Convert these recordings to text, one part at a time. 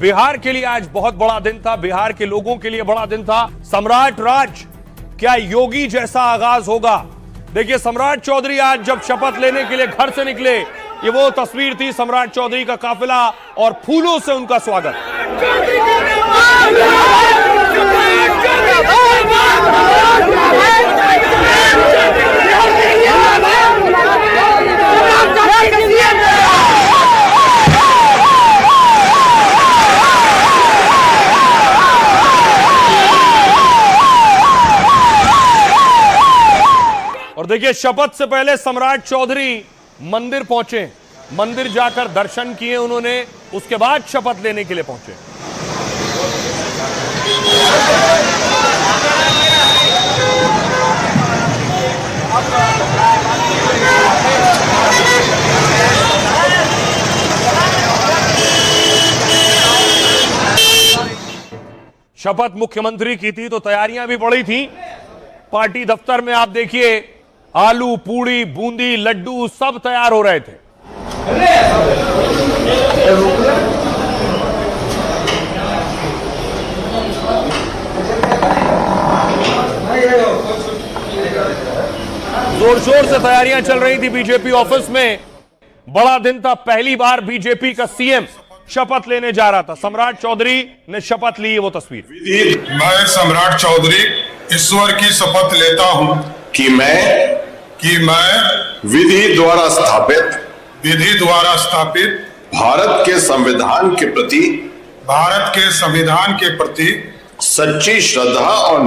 बिहार के लिए आज बहुत बड़ा दिन था, बिहार के लोगों के लिए बड़ा दिन था। सम्राट राज क्या योगी जैसा आगाज होगा? देखिए, सम्राट चौधरी आज जब शपथ लेने के लिए घर से निकले, ये वो तस्वीर थी, सम्राट चौधरी का काफिला और फूलों से उनका स्वागत। और देखिए, शपथ से पहले सम्राट चौधरी मंदिर पहुंचे, मंदिर जाकर दर्शन किए उन्होंने, उसके बाद शपथ लेने के लिए पहुंचे। शपथ मुख्यमंत्री की थी तो तैयारियां भी बड़ी थी। पार्टी दफ्तर में आप देखिए, आलू पूड़ी बूंदी लड्डू सब तैयार हो रहे थे। जोर शोर से तैयारियां चल रही थी बीजेपी ऑफिस में। बड़ा दिन था, पहली बार बीजेपी का सीएम शपथ लेने जा रहा था। सम्राट चौधरी ने शपथ ली, वो तस्वीर। मैं सम्राट चौधरी ईश्वर की शपथ लेता हूं कि मैं विधि द्वारा स्थापित भारत के संविधान के प्रति सच्ची श्रद्धा और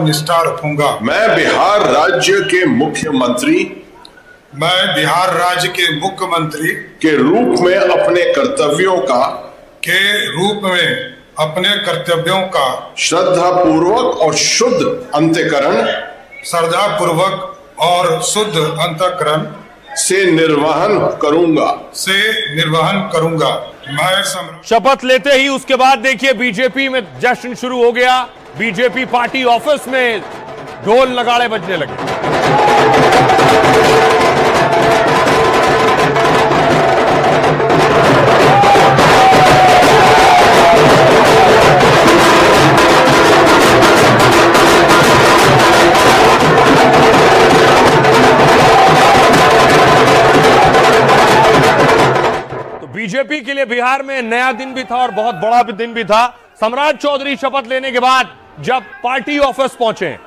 निष्ठा रखूंगा। मैं बिहार राज्य के मुख्यमंत्री के रूप में अपने कर्तव्यों का श्रद्धा पूर्वक और शुद्ध अंतःकरण से निर्वहन करूंगा। शपथ लेते ही उसके बाद देखिए, बीजेपी में जश्न शुरू हो गया। बीजेपी पार्टी ऑफिस में ढोल नगाड़े बजने लगे। बीजेपी के लिए बिहार में नया दिन भी था और बहुत बड़ा भी दिन भी था। सम्राट चौधरी शपथ लेने के बाद जब पार्टी ऑफिस पहुंचे,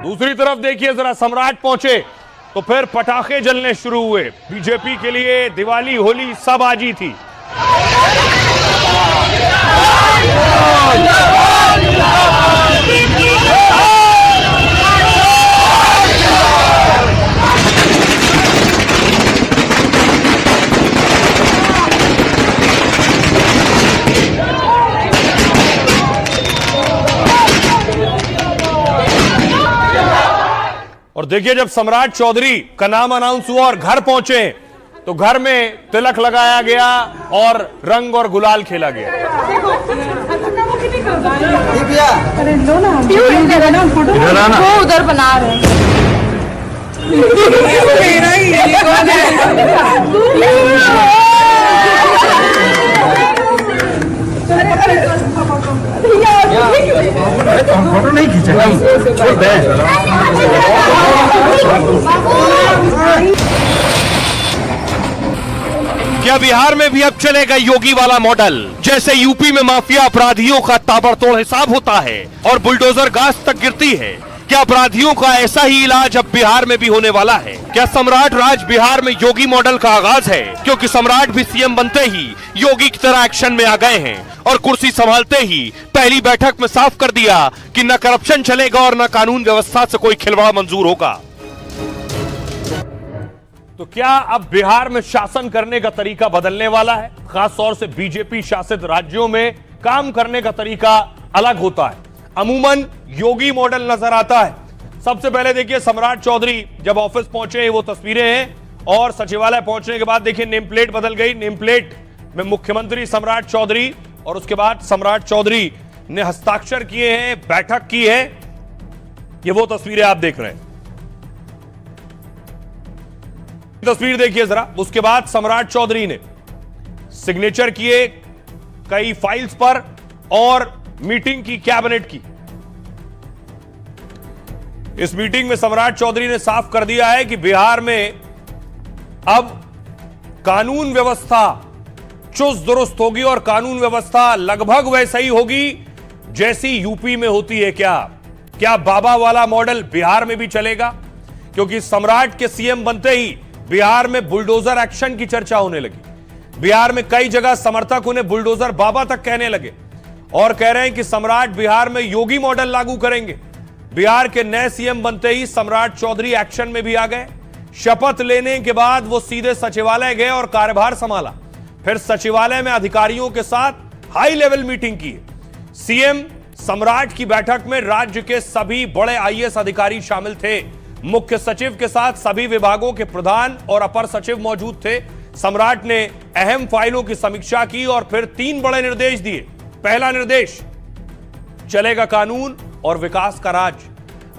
दूसरी तरफ देखिए जरा, सम्राट पहुंचे तो फिर पटाखे जलने शुरू हुए। बीजेपी के लिए दिवाली होली सब आज ही थी। और देखिए, जब सम्राट चौधरी का नाम अनाउंस हुआ और घर पहुंचे तो घर में तिलक लगाया गया और रंग और गुलाल खेला गया। उधर बना रहे फोटो नहीं खींचा। क्या बिहार में भी अब चलेगा योगी वाला मॉडल? जैसे यूपी में माफिया अपराधियों का ताबड़तोड़ हिसाब होता है और बुलडोजर घास तक गिरती है, क्या अपराधियों का ऐसा ही इलाज अब बिहार में भी होने वाला है? क्या सम्राट राज बिहार में योगी मॉडल का आगाज है? क्योंकि सम्राट भी सीएम बनते ही योगी की तरह एक्शन में आ गए हैं और कुर्सी संभालते ही पहली बैठक में साफ कर दिया कि न करप्शन चलेगा और न कानून व्यवस्था से कोई खिलवाड़ मंजूर होगा। तो क्या अब बिहार में शासन करने का तरीका बदलने वाला है? खास तौर से बीजेपी शासित राज्यों में काम करने का तरीका अलग होता है। अमूमन योगी मॉडल नजर आता है। सबसे पहले देखिए सम्राट चौधरी जब ऑफिस पहुंचे, वो तस्वीरें हैं, और सचिवालय पहुंचने के बाद देखिए नेम प्लेट बदल गई। नेम प्लेट में मुख्यमंत्री सम्राट चौधरी, और उसके बाद सम्राट चौधरी ने हस्ताक्षर किए हैं, बैठक की है। ये वो तस्वीरें आप देख रहे हैं। तस्वीर देखिए जरा। उसके बाद सम्राट चौधरी ने सिग्नेचर किए कई फाइल्स पर और मीटिंग की कैबिनेट की। इस मीटिंग में सम्राट चौधरी ने साफ कर दिया है कि बिहार में अब कानून व्यवस्था चुस्त दुरुस्त होगी और कानून व्यवस्था लगभग वैसा ही होगी जैसी यूपी में होती है। क्या बाबा वाला मॉडल बिहार में भी चलेगा? क्योंकि सम्राट के सीएम बनते ही बिहार में बुलडोजर एक्शन की चर्चा होने लगी। बिहार में कई जगह समर्थक उन्हें बुलडोजर बाबा तक कहने लगे और कह रहे हैं कि सम्राट बिहार में योगी मॉडल लागू करेंगे। बिहार के नए सीएम बनते ही सम्राट चौधरी एक्शन में भी आ गए। शपथ लेने के बाद वो सीधे सचिवालय गए और कार्यभार संभाला। फिर सचिवालय में अधिकारियों के साथ हाई लेवल मीटिंग की। सीएम सम्राट की बैठक में राज्य के सभी बड़े आईएएस अधिकारी शामिल थे। मुख्य सचिव के साथ सभी विभागों के प्रधान और अपर सचिव मौजूद थे। सम्राट ने अहम फाइलों की समीक्षा की और फिर 3 बड़े निर्देश दिए। पहला निर्देश, चलेगा कानून और विकास का राज।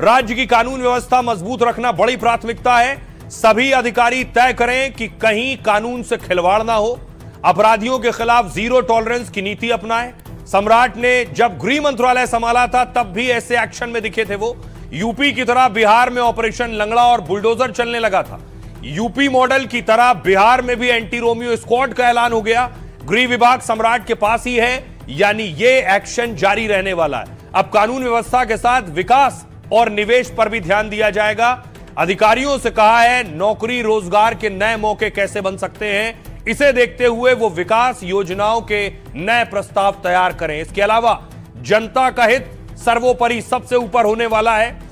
राज्य की कानून व्यवस्था मजबूत रखना बड़ी प्राथमिकता है। सभी अधिकारी तय करें कि कहीं कानून से खिलवाड़ ना हो। अपराधियों के खिलाफ जीरो टॉलरेंस की नीति अपनाएं। सम्राट ने जब गृह मंत्रालय संभाला था तब भी ऐसे एक्शन में दिखे थे वो। यूपी की तरह बिहार में ऑपरेशन लंगड़ा और बुलडोजर चलने लगा था। यूपी मॉडल की तरह बिहार में भी एंटी रोमियो स्क्वाड का ऐलान हो गया। गृह विभाग सम्राट के पास ही है, यानी ये एक्शन जारी रहने वाला है। अब कानून व्यवस्था के साथ विकास और निवेश पर भी ध्यान दिया जाएगा। अधिकारियों से कहा है नौकरी रोजगार के नए मौके कैसे बन सकते हैं, इसे देखते हुए वो विकास योजनाओं के नए प्रस्ताव तैयार करें। इसके अलावा जनता का हित सर्वोपरि सबसे ऊपर होने वाला है।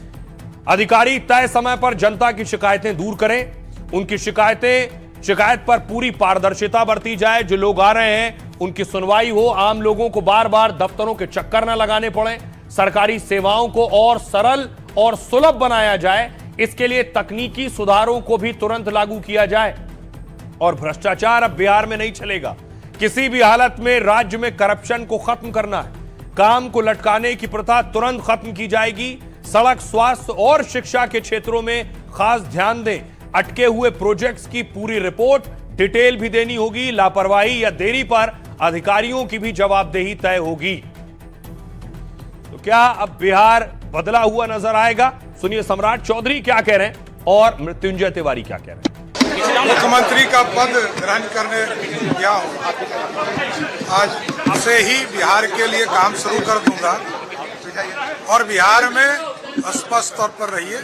अधिकारी तय समय पर जनता की शिकायतें दूर करें। उनकी शिकायत पर पूरी पारदर्शिता बरती जाए। जो लोग आ रहे हैं उनकी सुनवाई हो। आम लोगों को बार बार दफ्तरों के चक्कर न लगाने पड़े। सरकारी सेवाओं को और सरल और सुलभ बनाया जाए। इसके लिए तकनीकी सुधारों को भी तुरंत लागू किया जाए। और भ्रष्टाचार अब बिहार में नहीं चलेगा। किसी भी हालत में राज्य में करप्शन को खत्म करना है। काम को लटकाने की प्रथा तुरंत खत्म की जाएगी। सड़क, स्वास्थ्य और शिक्षा के क्षेत्रों में खास ध्यान दें। अटके हुए प्रोजेक्ट्स की पूरी रिपोर्ट डिटेल भी देनी होगी। लापरवाही या देरी पर अधिकारियों की भी जवाबदेही तय होगी। तो क्या अब बिहार बदला हुआ नजर आएगा? सुनिए सम्राट चौधरी क्या कह रहे हैं और मृत्युंजय तिवारी क्या कह रहे हैं। मुख्यमंत्री का पद ग्रहण करने गया हूँ। आज से ही बिहार के लिए काम शुरू कर दूंगा और बिहार में स्पष्ट तौर पर रहिए,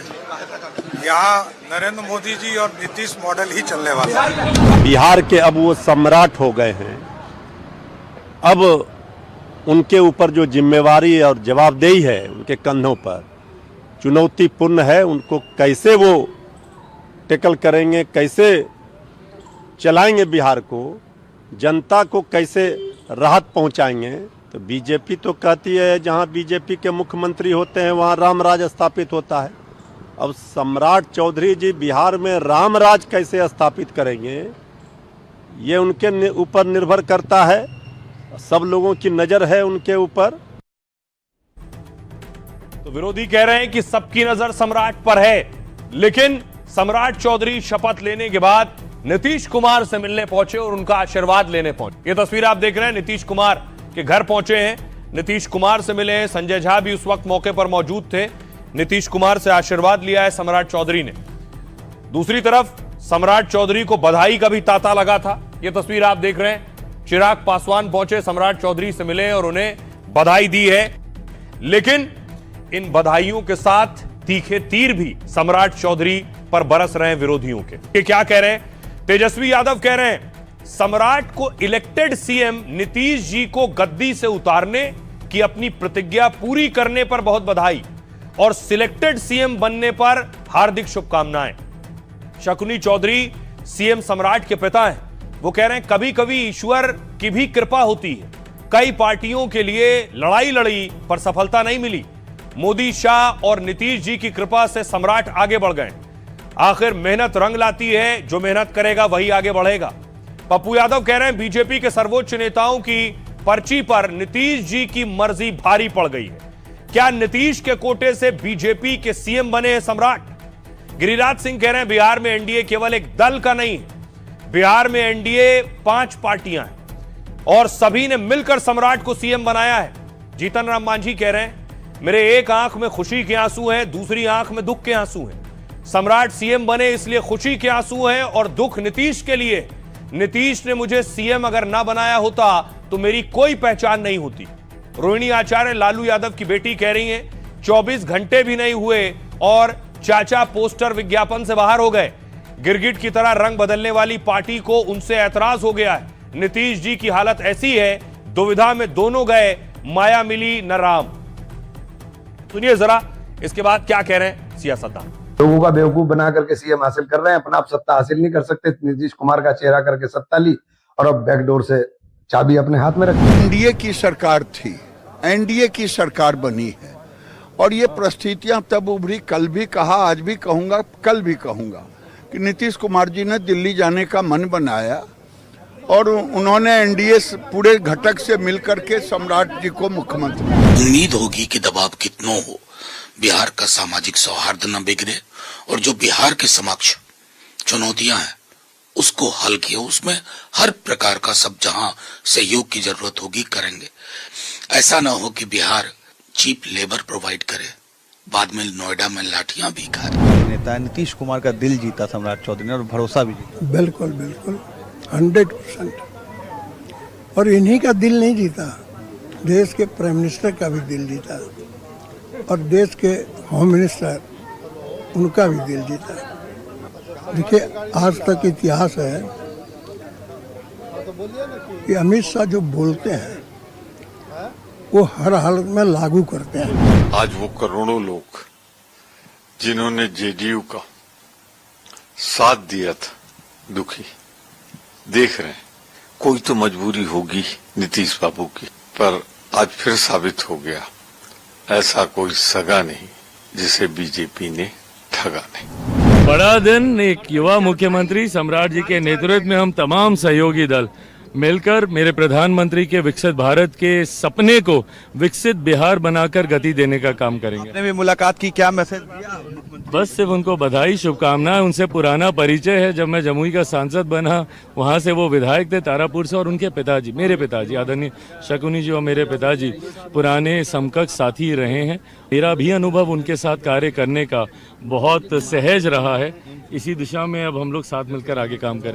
यहाँ नरेंद्र मोदी जी और नीतीश मॉडल ही चलने वाला है। बिहार के अब वो सम्राट हो गए हैं। अब उनके ऊपर जो जिम्मेवारी और जवाबदेही है उनके कंधों पर, चुनौतीपूर्ण है। उनको कैसे वो टैकल करेंगे, कैसे चलाएंगे बिहार को, जनता को कैसे राहत पहुंचाएंगे। तो बीजेपी तो कहती है जहां बीजेपी के मुख्यमंत्री होते हैं वहां राम राज स्थापित होता है। अब सम्राट चौधरी जी बिहार में राम राज कैसे स्थापित करेंगे, ये उनके ऊपर निर्भर करता है। सब लोगों की नजर है उनके ऊपर। तो विरोधी कह रहे हैं कि सबकी नजर सम्राट पर है, लेकिन सम्राट चौधरी शपथ लेने के बाद नीतीश कुमार से मिलने पहुंचे और उनका आशीर्वाद लेने पहुंचे। ये तस्वीर आप देख रहे हैं, नीतीश कुमार के घर पहुंचे हैं, नीतीश कुमार से मिले हैं। संजय झा भी उस वक्त मौके पर मौजूद थे। नीतीश कुमार से आशीर्वाद लिया है सम्राट चौधरी ने। दूसरी तरफ सम्राट चौधरी को बधाई का भी तांता लगा था। यह तस्वीर आप देख रहे हैं, चिराग पासवान पहुंचे, सम्राट चौधरी से मिले और उन्हें बधाई दी है। लेकिन इन बधाइयों के साथ तीखे तीर भी सम्राट चौधरी पर बरस रहे हैं विरोधियों के। ये क्या कह रहे हैं? तेजस्वी यादव कह रहे हैं सम्राट को इलेक्टेड सीएम नीतीश जी को गद्दी से उतारने की अपनी प्रतिज्ञा पूरी करने पर बहुत बधाई और सिलेक्टेड सीएम बनने पर हार्दिक शुभकामनाएं। शकुनी चौधरी सीएम सम्राट के पिता हैं। वो कह रहे हैं कभी कभी ईश्वर की भी कृपा होती है। कई पार्टियों के लिए लड़ाई लड़ी पर सफलता नहीं मिली। मोदी, शाह और नीतीश जी की कृपा से सम्राट आगे बढ़ गए। आखिर मेहनत रंग लाती है, जो मेहनत करेगा वही आगे बढ़ेगा। पप्पू यादव कह रहे हैं बीजेपी के सर्वोच्च नेताओं की पर्ची पर नीतीश जी की मर्जी भारी पड़ गई है। क्या नीतीश के कोटे से बीजेपी के सीएम बने हैं सम्राट? गिरिराज सिंह कह रहे हैं बिहार में एनडीए केवल एक दल का नहीं है। बिहार में एनडीए 5 पार्टियां हैं और सभी ने मिलकर सम्राट को सीएम बनाया है। जीतन राम मांझी कह रहे हैं मेरे एक आंख में खुशी के आंसू हैं, दूसरी आंख में दुख के आंसू हैं। सम्राट सीएम बने इसलिए खुशी के आंसू हैं और दुख नीतीश के लिए। नीतीश ने मुझे सीएम अगर ना बनाया होता तो मेरी कोई पहचान नहीं होती। रोहिणी आचार्य लालू यादव की बेटी कह रही हैं 24 घंटे भी नहीं हुए और चाचा पोस्टर विज्ञापन से बाहर हो गए। गिरगिट की तरह रंग बदलने वाली पार्टी को उनसे ऐतराज हो गया है। नीतीश जी की हालत ऐसी है, दुविधा में दोनों गए, माया मिली न राम। सुनिए जरा इसके बाद क्या कह रहे हैं सियासतदान। लोगों का बेवकूफ बना करके सीएम हासिल कर रहे हैं, अपना आप सत्ता हासिल नहीं कर सकते। नीतीश कुमार का चेहरा करके सत्ता ली और अब बैकडोर से चाबी अपने हाथ में रखी। एनडीए की सरकार थी, एनडीए की सरकार बनी है और ये परिस्थितियां तब उभरी। कल भी कहा, आज भी कहूंगा, कल भी कहूंगा कि नीतीश कुमार जी ने दिल्ली जाने का मन बनाया और उन्होंने एनडीए पूरे घटक से मिलकर के सम्राट जी को मुख्यमंत्री। उम्मीद होगी कि दबाव कितना हो, बिहार का सामाजिक सौहार्द न बिगड़े और जो बिहार के समक्ष चुनौतियां हैं उसको हल किया। उसमें हर प्रकार का सब जहां सहयोग की जरूरत होगी करेंगे। ऐसा ना हो कि बिहार चीप लेबर प्रोवाइड करे, बाद में नोएडा में लाठियां भी खाए। नेता नीतीश कुमार का दिल जीता सम्राट चौधरी ने और भरोसा भी जीता। बिल्कुल बिल्कुल 100%। और इन्हीं का दिल नहीं जीता, देश के प्राइम मिनिस्टर का भी दिल जीता और देश के होम मिनिस्टर उनका भी दिल जीता। देखिए आज तक इतिहास है कि अमित शाह जो बोलते हैं वो हर हालत में लागू करते हैं। आज वो करोड़ों लोग जिन्होंने जेडीयू का साथ दिया था दुखी देख रहे हैं। कोई तो मजबूरी होगी नीतीश बाबू की, पर आज फिर साबित हो गया ऐसा कोई सगा नहीं जिसे बीजेपी ने ठगा नहीं। बड़ा दिन, एक युवा मुख्यमंत्री सम्राट जी के नेतृत्व में हम तमाम सहयोगी दल मिलकर मेरे प्रधानमंत्री के विकसित भारत के सपने को विकसित बिहार बनाकर गति देने का काम करेंगे। आपने भी मुलाकात की, क्या मैसेज दिया? बस सिर्फ उनको बधाई, शुभकामनाएं। उनसे पुराना परिचय है, जब मैं जमुई का सांसद बना वहां से वो विधायक थे तारापुर से, और उनके पिताजी, मेरे पिताजी आदरणीय शकुनी जी और मेरे पिताजी पुराने समकक्ष साथी रहे हैं। मेरा भी अनुभव उनके साथ कार्य करने का बहुत सहज रहा है। इसी दिशा में अब हम लोग साथ मिलकर आगे काम करें।